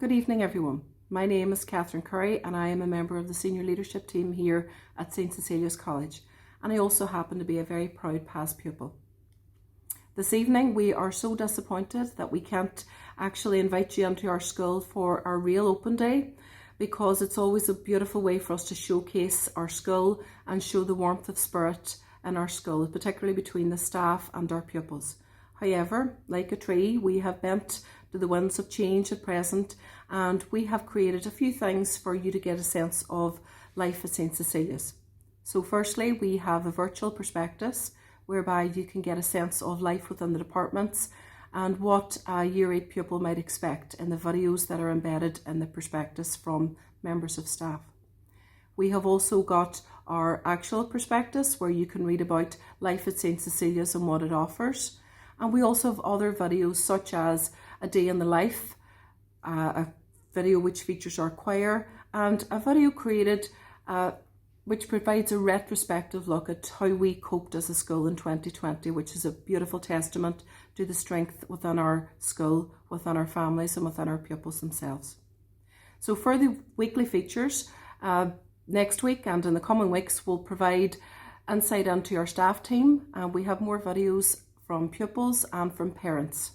Good evening everyone. My name is Catherine Curry and I am a member of the senior leadership team here at St Cecilia's College, and I also happen to be a very proud past pupil. This evening we are so disappointed that we can't actually invite you into our school for our real open day, because it's always a beautiful way for us to showcase our school and show the warmth of spirit in our school, particularly between the staff and our pupils. However, like a tree, we have bent to the winds of change at present, and we have created a few things for you to get a sense of life at St Cecilia's. So firstly, we have a virtual prospectus whereby you can get a sense of life within the departments and what a Year 8 pupil might expect in the videos that are embedded in the prospectus from members of staff. We have also got our actual prospectus where you can read about life at St Cecilia's and what it offers. And we also have other videos such as a day in the life, a video which features our choir, and a video created which provides a retrospective look at how we coped as a school in 2020, which is a beautiful testament to the strength within our school, within our families and within our pupils themselves. So for the weekly features, next week and in the coming weeks we'll provide insight into our staff team, and we have more videos from pupils and from parents.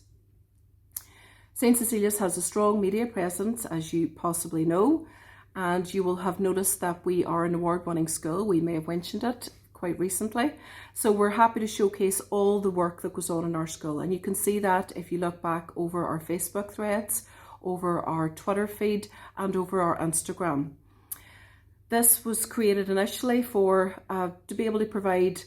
St Cecilia's has a strong media presence, as you possibly know, and you will have noticed that we are an award-winning school. We may have mentioned it quite recently. So we're happy to showcase all the work that goes on in our school, and you can see that if you look back over our Facebook threads, over our Twitter feed and over our Instagram. This was created initially for to be able to provide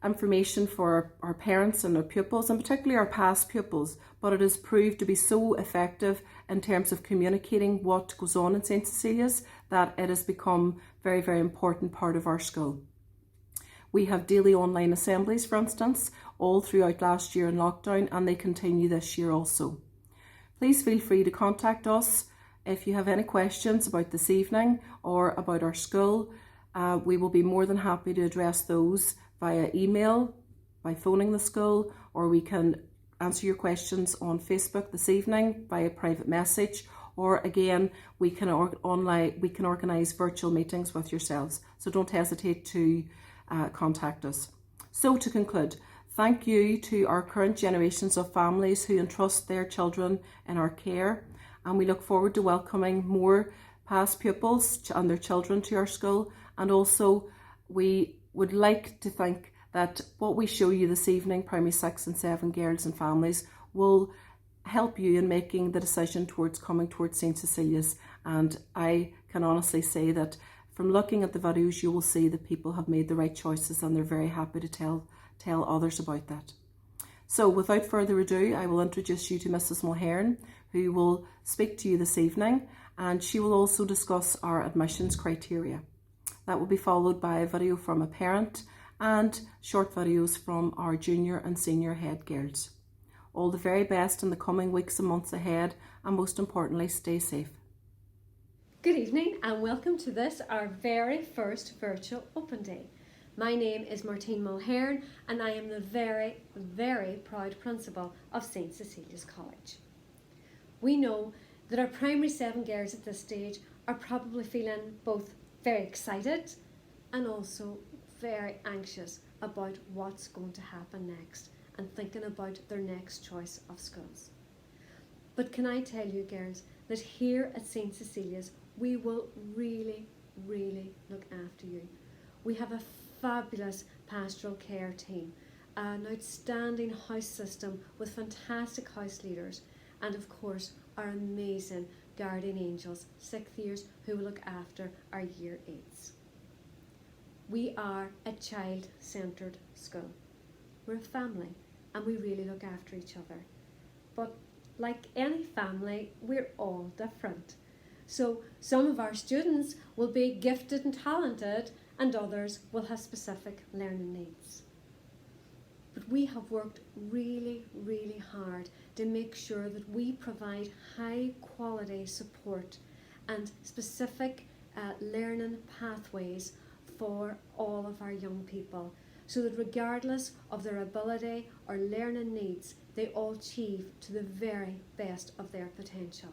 information for our parents and our pupils, and particularly our past pupils, but it has proved to be so effective in terms of communicating what goes on in St Cecilia's that it has become a very, very important part of our school. We have daily online assemblies, for instance, all throughout last year in lockdown, and they continue this year also. Please feel free to contact us if you have any questions about this evening or about our school. We will be more than happy to address those via email, by phoning the school, or we can answer your questions on Facebook this evening via private message, or again we can organise virtual meetings with yourselves. So don't hesitate to contact us. So to conclude, thank you to our current generations of families who entrust their children in our care, and we look forward to welcoming more past pupils and their children to our school. And also we would like to think that what we show you this evening, primary 6 and 7 girls and families, will help you in making the decision towards coming towards St Cecilia's. And I can honestly say that from looking at the videos, you will see that people have made the right choices, and they're very happy to tell others about that. So without further ado, I will introduce you to Mrs Mulhern, who will speak to you this evening, and she will also discuss our admissions criteria. That will be followed by a video from a parent and short videos from our junior and senior head girls. All the very best in the coming weeks and months ahead, and most importantly, stay safe. Good evening and welcome to this, our very first virtual open day. My name is Martine Mulhern and I am the very, very proud principal of St Cecilia's College. We know that our primary 7 girls at this stage are probably feeling both very excited and also very anxious about what's going to happen next and thinking about their next choice of schools. But can I tell you girls that here at St Cecilia's we will really, really look after you. We have a fabulous pastoral care team, an outstanding house system with fantastic house leaders, and of course our amazing guardian angels, 6th years, who will look after our Year 8s. We are a child-centred school. We're a family and we really look after each other. But like any family, we're all different. So some of our students will be gifted and talented, and others will have specific learning needs. But we have worked really, really hard to make sure that we provide high quality support and specific learning pathways for all of our young people, so that regardless of their ability or learning needs, they all achieve to the very best of their potential.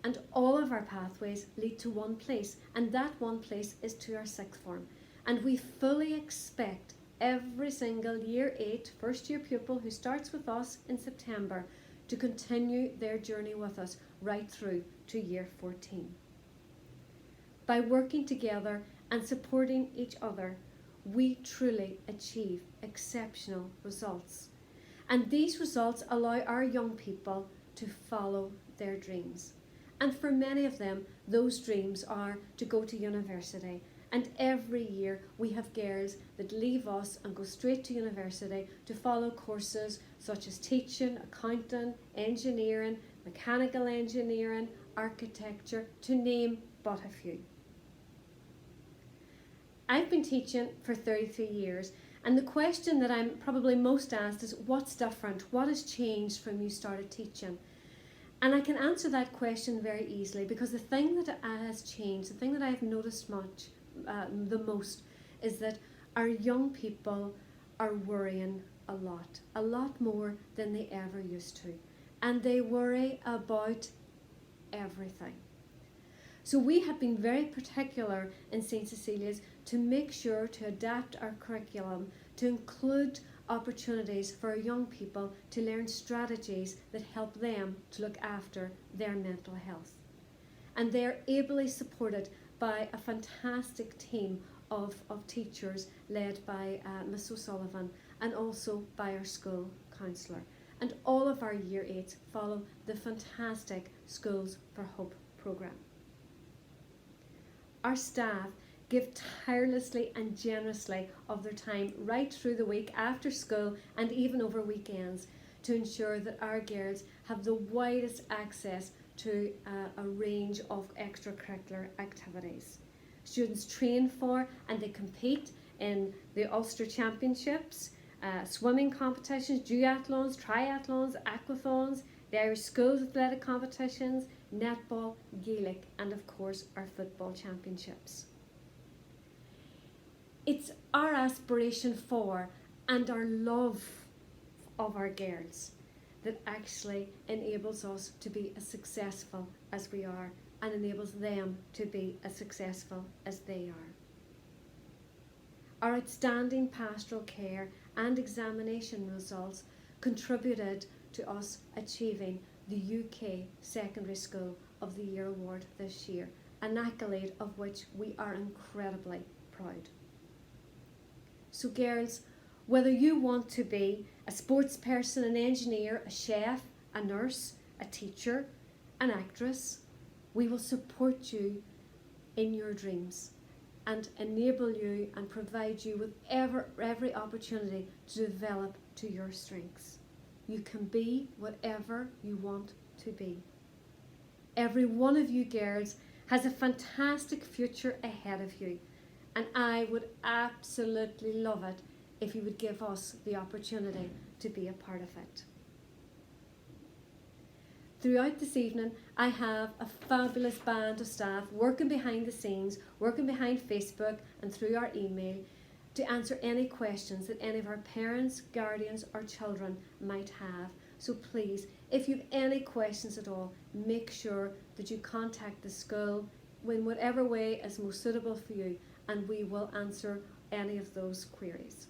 And all of our pathways lead to one place, and that one place is to our sixth form. And we fully expect every single year 8 first year pupil who starts with us in September to continue their journey with us right through to year 14. By working together and supporting each other, we truly achieve exceptional results. And these results allow our young people to follow their dreams. And for many of them, those dreams are to go to university. And every year we have girls that leave us and go straight to university to follow courses such as teaching, accounting, engineering, mechanical engineering, architecture, to name but a few. I've been teaching for 33 years, and the question that I'm probably most asked is, what's different? What has changed from you started teaching? And I can answer that question very easily, because the thing that has changed, the thing that I've noticed the most, is that our young people are worrying a lot more than they ever used to. And they worry about everything. So we have been very particular in St. Cecilia's to make sure to adapt our curriculum to include opportunities for our young people to learn strategies that help them to look after their mental health. And they're ably supported by a fantastic team of teachers led by Miss O'Sullivan, and also by our school counsellor. And all of our year 8s follow the fantastic Schools for Hope programme. Our staff give tirelessly and generously of their time right through the week, after school, and even over weekends, to ensure that our girls have the widest access to a range of extracurricular activities. Students train for and they compete in the Ulster Championships, swimming competitions, duathlons, triathlons, aquathons, the Irish Schools athletic competitions, netball, Gaelic, and of course our football championships. It's our aspiration for and our love of our girls that actually enables us to be as successful as we are, and enables them to be as successful as they are. Our outstanding pastoral care and examination results contributed to us achieving the UK Secondary School of the Year award this year, an accolade of which we are incredibly proud. So girls, whether you want to be a sports person, an engineer, a chef, a nurse, a teacher, an actress, we will support you in your dreams and enable you and provide you with every opportunity to develop to your strengths. You can be whatever you want to be. Every one of you girls has a fantastic future ahead of you, and I would absolutely love it if you would give us the opportunity to be a part of it. Throughout this evening, I have a fabulous band of staff working behind the scenes, working behind Facebook and through our email, to answer any questions that any of our parents, guardians or children might have. So please, if you have any questions at all, make sure that you contact the school in whatever way is most suitable for you, and we will answer any of those queries.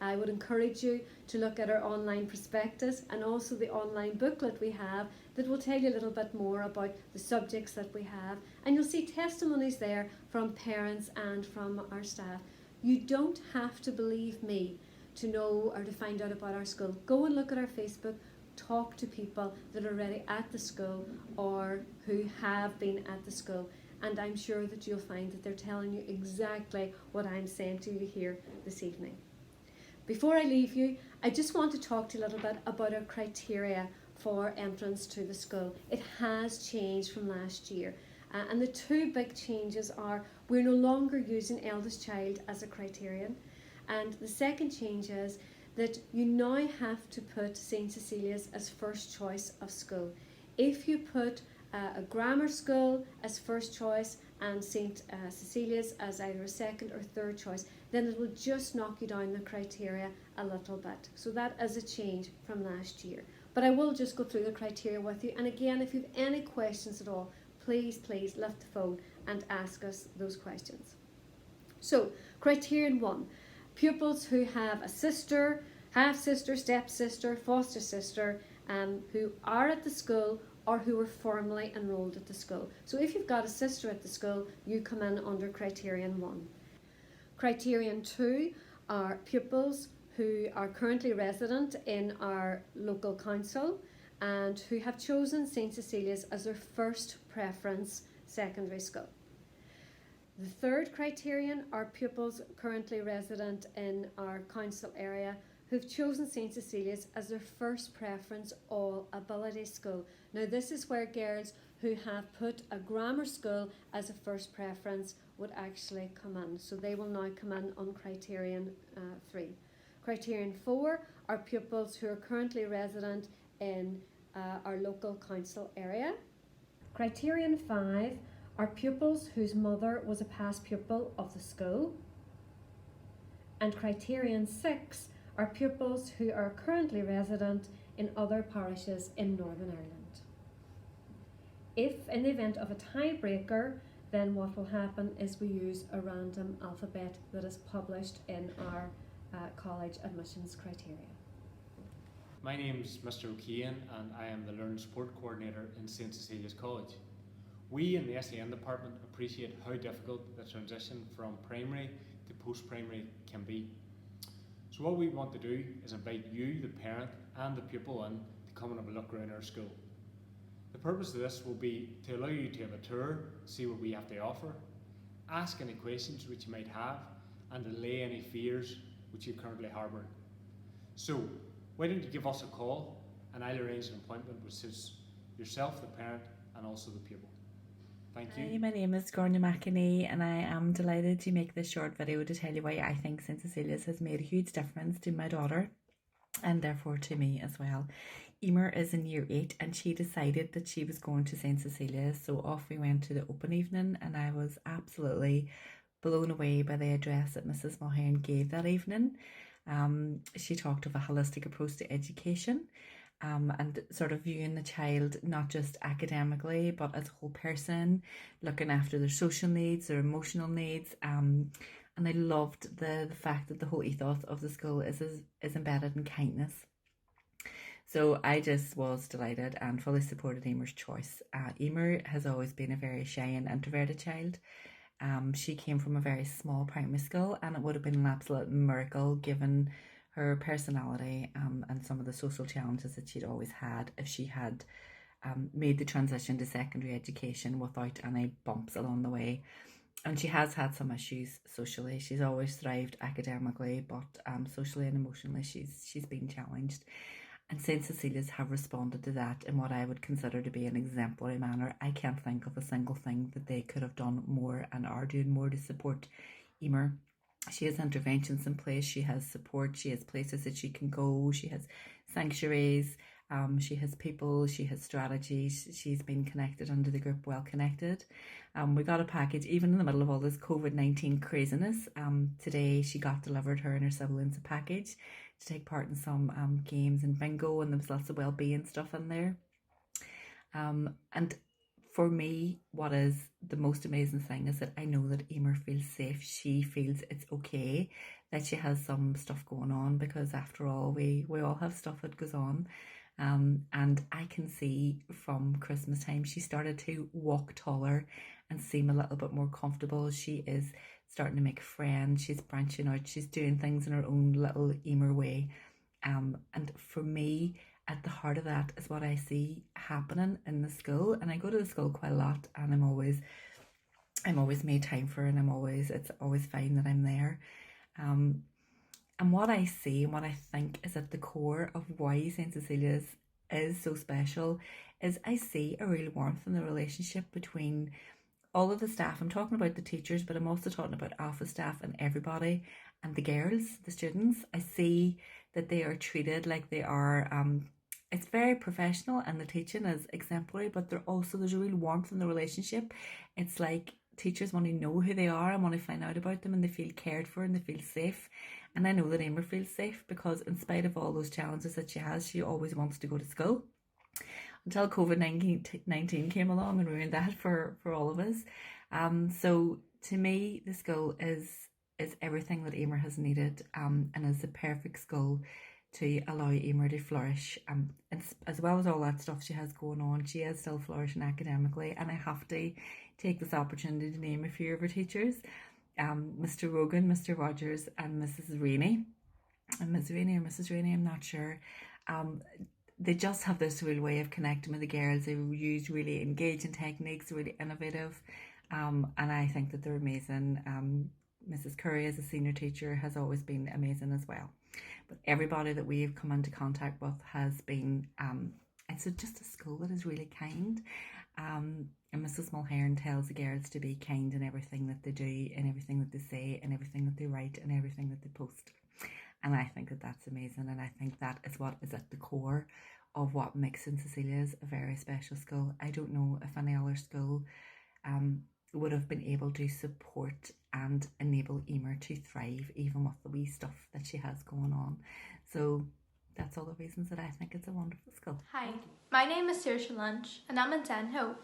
I would encourage you to look at our online prospectus and also the online booklet we have that will tell you a little bit more about the subjects that we have, and you'll see testimonies there from parents and from our staff. You don't have to believe me to know or to find out about our school. Go and look at our Facebook, talk to people that are already at the school or who have been at the school, and I'm sure that you'll find that they're telling you exactly what I'm saying to you here this evening. Before I leave you, I just want to talk to you a little bit about our criteria for entrance to the school. It has changed from last year, and the two big changes are we're no longer using eldest child as a criterion, and the second change is that you now have to put St. Cecilia's as first choice of school. If you put a grammar school as first choice and St. Cecilia's as either a second or third choice, then it will just knock you down the criteria a little bit. So that is a change from last year. But I will just go through the criteria with you. And again, if you have any questions at all, please lift the phone and ask us those questions. So, criterion 1, pupils who have a sister, half-sister, step-sister, foster sister, who are at the school or who were formally enrolled at the school. So if you've got a sister at the school, you come in under criterion 1. Criterion 2 are pupils who are currently resident in our local council and who have chosen St Cecilia's as their first preference secondary school. The third criterion are pupils currently resident in our council area who've chosen St Cecilia's as their first preference all ability school. Now this is where girls who have put a grammar school as a first preference would actually come in. So they will now come in on criterion 3. Criterion 4 are pupils who are currently resident in our local council area. Criterion 5 are pupils whose mother was a past pupil of the school. And criterion 6 are pupils who are currently resident in other parishes in Northern Ireland. If in the event of a tiebreaker, then what will happen is we use a random alphabet that is published in our college admissions criteria. My name is Mr. O'Keehan and I am the Learning Support Coordinator in St Cecilia's College. We in the SEN department appreciate how difficult the transition from primary to post-primary can be. So what we want to do is invite you, the parent and the pupil in to come and have a look around our school. The purpose of this will be to allow you to have a tour, see what we have to offer, ask any questions which you might have and allay any fears which you currently harbour. So why don't you give us a call and I'll arrange an appointment which suits yourself, the parent and also the pupil. Thank you. Hi, my name is Gorna McInee and I am delighted to make this short video to tell you why I think St Cecilia's has made a huge difference to my daughter and therefore to me as well. Emer is in year 8 and she decided that she was going to St Cecilia's, so off we went to the open evening and I was absolutely blown away by the address that Mrs Mulhern gave that evening. She talked of a holistic approach to education and sort of viewing the child not just academically but as a whole person, looking after their social needs, their emotional needs, and I loved the fact that the whole ethos of the school is embedded in kindness. So I just was delighted and fully supported Emer's choice. Emer has always been a very shy and introverted child. She came from a very small primary school and it would have been an absolute miracle given her personality and some of the social challenges that she'd always had if she had made the transition to secondary education without any bumps along the way. And she has had some issues socially. She's always thrived academically, but socially and emotionally she's been challenged. And St Cecilia's have responded to that in what I would consider to be an exemplary manner. I can't think of a single thing that they could have done more and are doing more to support Emer. She has interventions in place, she has support, she has places that she can go, she has sanctuaries, she has people, she has strategies, she's been connected under the group Well Connected. We got a package even in the middle of all this COVID-19 craziness. Today she got delivered, her and her siblings, a package to take part in some games and bingo, and there was lots of well-being stuff in there. And for me, what is the most amazing thing is that I know that Emer feels safe. She feels it's okay that she has some stuff going on, because after all, we all have stuff that goes on. And I can see from Christmas time, she started to walk taller and seem a little bit more comfortable. She is starting to make friends. She's branching out. She's doing things in her own little Emer way. And for me, at the heart of that is what I see happening in the school. And I go to the school quite a lot, and I'm always made time for it, and it's always fine that I'm there. And what I see and what I think is at the core of why St Cecilia's is so special is I see a real warmth in the relationship between all of the staff. I'm talking about the teachers, but I'm also talking about office staff and everybody, and the girls, the students. I see that they are treated like they are, it's very professional and the teaching is exemplary, but there's a real warmth in the relationship. It's like teachers want to know who they are and want to find out about them, and they feel cared for and they feel safe. And I know that Emer feels safe because in spite of all those challenges that she has, she always wants to go to school. until COVID-19 came along and ruined that for all of us. So to me, the school is everything that Emer has needed, and is the perfect school to allow Emer to flourish. And as well as all that stuff she has going on, she is still flourishing academically. And I have to take this opportunity to name a few of her teachers, Mr. Rogan, Mr. Rogers, and Mrs. Rainey. And Ms. Rainey or Mrs. Rainey, I'm not sure. They just have this real way of connecting with the girls. They use really engaging techniques, really innovative, and I think that they're amazing. Mrs. Curry as a senior teacher has always been amazing as well. But everybody that we've come into contact with has been, it's just a school that is really kind. And Mrs. Mulhern tells the girls to be kind in everything that they do, and everything that they say, and everything that they write, and everything that they post. And I think that that's amazing, and I think that is what is at the core of what makes St. Cecilia's a very special school. I don't know if any other school would have been able to support and enable Emer to thrive, even with the wee stuff that she has going on. So that's all the reasons that I think it's a wonderful school. Hi, my name is Sergios Lunch and I'm in Tenho.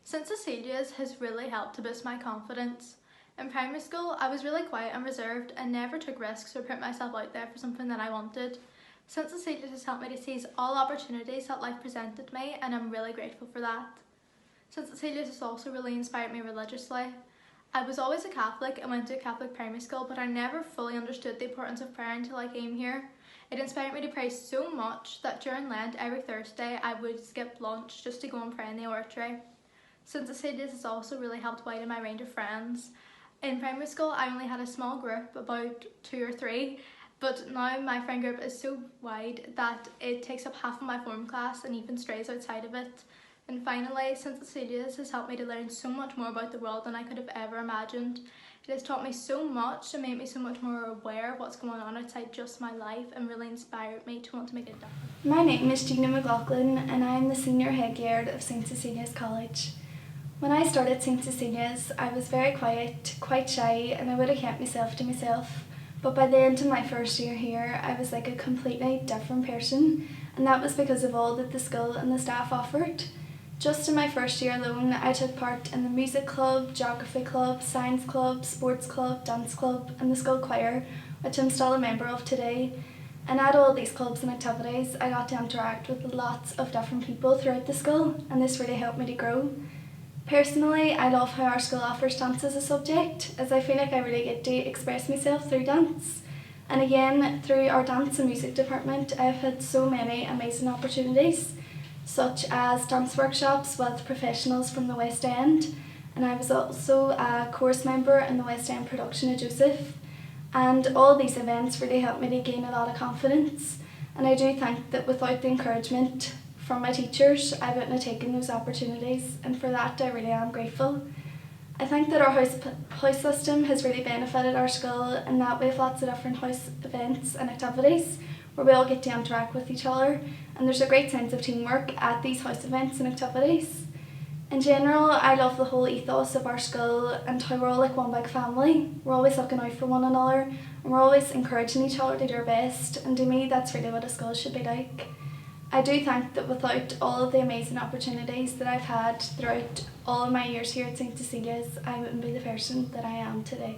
St. Cecilia's has really helped to boost my confidence. In primary school, I was really quiet and reserved and never took risks or put myself out there for something that I wanted. St. Cecilia's has helped me to seize all opportunities that life presented me, and I'm really grateful for that. St. Cecilia's has also really inspired me religiously. I was always a Catholic and went to a Catholic primary school, but I never fully understood the importance of prayer until I came here. It inspired me to pray so much that during Lent, every Thursday, I would skip lunch just to go and pray in the oratory. St. Cecilia's has also really helped widen my range of friends. In primary school, I only had a small group, about 2 or 3, but now my friend group is so wide that it takes up half of my form class and even strays outside of it. And finally, St. Cecilia's has helped me to learn so much more about the world than I could have ever imagined. It has taught me so much and made me so much more aware of what's going on outside just my life, and really inspired me to want to make a difference. My name is Gina McLaughlin and I am the Senior Headgear of St. Cecilia's College. When I started St. Cecilia's, I was very quiet, quite shy, and I would have kept myself to myself. But by the end of my first year here, I was like a completely different person, and that was because of all that the school and the staff offered. Just in my first year alone, I took part in the music club, geography club, science club, sports club, dance club, and the school choir, which I'm still a member of today. And at all these clubs and activities, I got to interact with lots of different people throughout the school, and this really helped me to grow. Personally, I love how our school offers dance as a subject, as I feel like I really get to express myself through dance. And again, through our dance and music department, I've had so many amazing opportunities, such as dance workshops with professionals from the West End, and I was also a course member in the West End production of Joseph. And all these events really helped me to gain a lot of confidence, and I do think that without the encouragement from my teachers, I wouldn't have taken those opportunities, and for that I really am grateful. I think that our house system has really benefited our school in that we have lots of different house events and activities where we all get to interact with each other, and there's a great sense of teamwork at these house events and activities. In general, I love the whole ethos of our school and how we're all like one big family. We're always looking out for one another, and we're always encouraging each other to do our best, and to me that's really what a school should be like. I do think that without all of the amazing opportunities that I've had throughout all of my years here at St. Cecilia's, I wouldn't be the person that I am today.